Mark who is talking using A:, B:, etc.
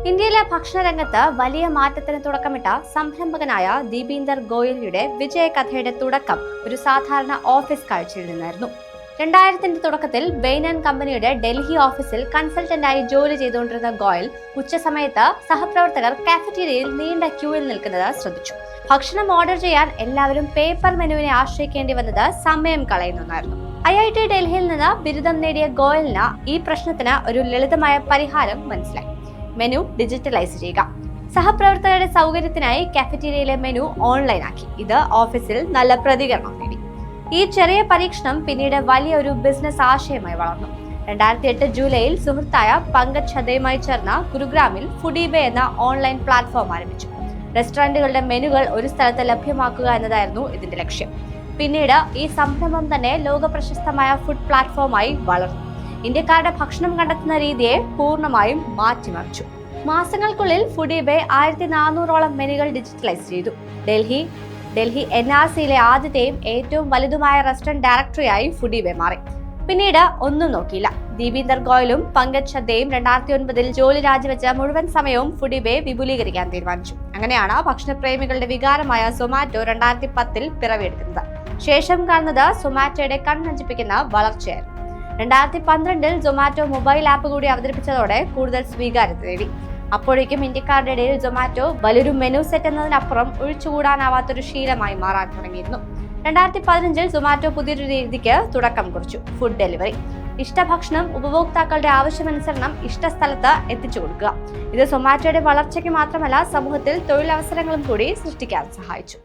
A: ഇന്ത്യയിലെ ഭക്ഷണരംഗത്ത് വലിയ മാറ്റത്തിന് തുടക്കമിട്ട സംരംഭകനായ ദീപീന്ദർ ഗോയലിയുടെ വിജയകഥയുടെ തുടക്കം ഒരു സാധാരണ ഓഫീസ് കാഴ്ചയിൽ നിന്നായിരുന്നു. 2000-ന്റെ തുടക്കത്തിൽ ബെയ്ൻ ആൻഡ് കമ്പനിയുടെ ഡൽഹി ഓഫീസിൽ കൺസൾട്ടന്റായി ജോലി ചെയ്തുകൊണ്ടിരുന്ന ഗോയൽ ഉച്ചസമയത്ത് സഹപ്രവർത്തകർ കാഫറ്റീരിയയിൽ നീണ്ട ക്യൂവിൽ നിൽക്കുന്നത് ശ്രദ്ധിച്ചു. ഭക്ഷണം ഓർഡർ ചെയ്യാൻ എല്ലാവരും പേപ്പർ മെനുവിനെ ആശ്രയിക്കേണ്ടി വന്നത് സമയം കളയുന്നതായിരുന്നു. IIT ഡൽഹിയിൽ നിന്ന് ബിരുദം നേടിയ ഗോയലിന് ഈ പ്രശ്നത്തിന് ഒരു ലളിതമായ പരിഹാരം മനസ്സിലായി. മെനു ഡിജിറ്റലൈസ് ചെയ്യുക. സഹപ്രവർത്തകരുടെ സൗകര്യത്തിനായി കാഫറ്റീരിയയിലെ മെനു ഓൺലൈനാക്കി. ഇത് ഓഫീസിൽ നല്ല പ്രതികരണം നേടി. ഈ ചെറിയ പരീക്ഷണം പിന്നീട് വലിയൊരു ബിസിനസ് ആശയമായി വളർന്നു. 2008 ജൂലൈയിൽ സുഹൃത്തായ പങ്കജ് ഛദയുമായി ചേർന്ന ഗുരുഗ്രാമിൽ ഫുഡിബേ എന്ന ഓൺലൈൻ പ്ലാറ്റ്ഫോം ആരംഭിച്ചു. റെസ്റ്റോറന്റുകളുടെ മെനുകൾ ഒരു സ്ഥലത്ത് ലഭ്യമാക്കുക എന്നതായിരുന്നു ഇതിന്റെ ലക്ഷ്യം. പിന്നീട് ഈ സംരംഭം തന്നെ ലോകപ്രശസ്തമായ ഫുഡ് പ്ലാറ്റ്ഫോമായി വളർന്നു. ഇന്ത്യക്കാരുടെ ഭക്ഷണം കണ്ടെത്തുന്ന രീതിയെ പൂർണ്ണമായും മാറ്റിമറിച്ചു. മാസങ്ങൾക്കുള്ളിൽ ഫുഡിബേ 1400ഓളം മെനുകൾ ഡിജിറ്റലൈസ് ചെയ്തു. ഡൽഹി NRCയിലെ ആദ്യത്തെയും ഏറ്റവും വലുതുമായ റെസ്റ്റോറന്റ് ഡയറക്ടറിയായി ഫുഡിബേ മാറി. പിന്നീട് ഒന്നും നോക്കിയില്ല. ദീപീന്ദർ ഗോയലും പങ്കജ് ഛദയും 2009-ൽ ജോലി രാജിവെച്ച മുഴുവൻ സമയവും ഫുഡിബേ വിപുലീകരിക്കാൻ തീരുമാനിച്ചു. അങ്ങനെയാണ് ഭക്ഷണപ്രേമികളുടെ വികാരമായ സൊമാറ്റോ 2010-ൽ പിറവിയെടുക്കുന്നത്. ശേഷം കാണുന്നത് സൊമാറ്റോയുടെ കണ്ണഞ്ചിപ്പിക്കുന്ന വളർച്ചയായിരുന്നു. 2012-ൽ സൊമാറ്റോ മൊബൈൽ ആപ്പ് കൂടി അവതരിപ്പിച്ചതോടെ കൂടുതൽ സ്വീകാര്യത നേടി. അപ്പോഴേക്കും ഇന്ത്യക്കാരുടെ ഇടയിൽ സൊമാറ്റോ വലിയൊരു മെനു സെറ്റ് എന്നതിനപ്പുറം ഒഴിച്ചുകൂടാനാവാത്തൊരു ശീലമായി മാറാൻ തുടങ്ങിയിരുന്നു. 2015-ൽ സൊമാറ്റോ പുതിയൊരു രീതിക്ക് തുടക്കം കുറിച്ചു: ഫുഡ് ഡെലിവറി. ഇഷ്ടഭക്ഷണം ഉപഭോക്താക്കളുടെ ആവശ്യമനുസരണം ഇഷ്ടസ്ഥലത്ത് എത്തിച്ചു കൊടുക്കുക. ഇത് സൊമാറ്റോയുടെ വളർച്ചയ്ക്ക് മാത്രമല്ല, സമൂഹത്തിൽ തൊഴിലവസരങ്ങളും കൂടി സൃഷ്ടിക്കാൻ സഹായിച്ചു.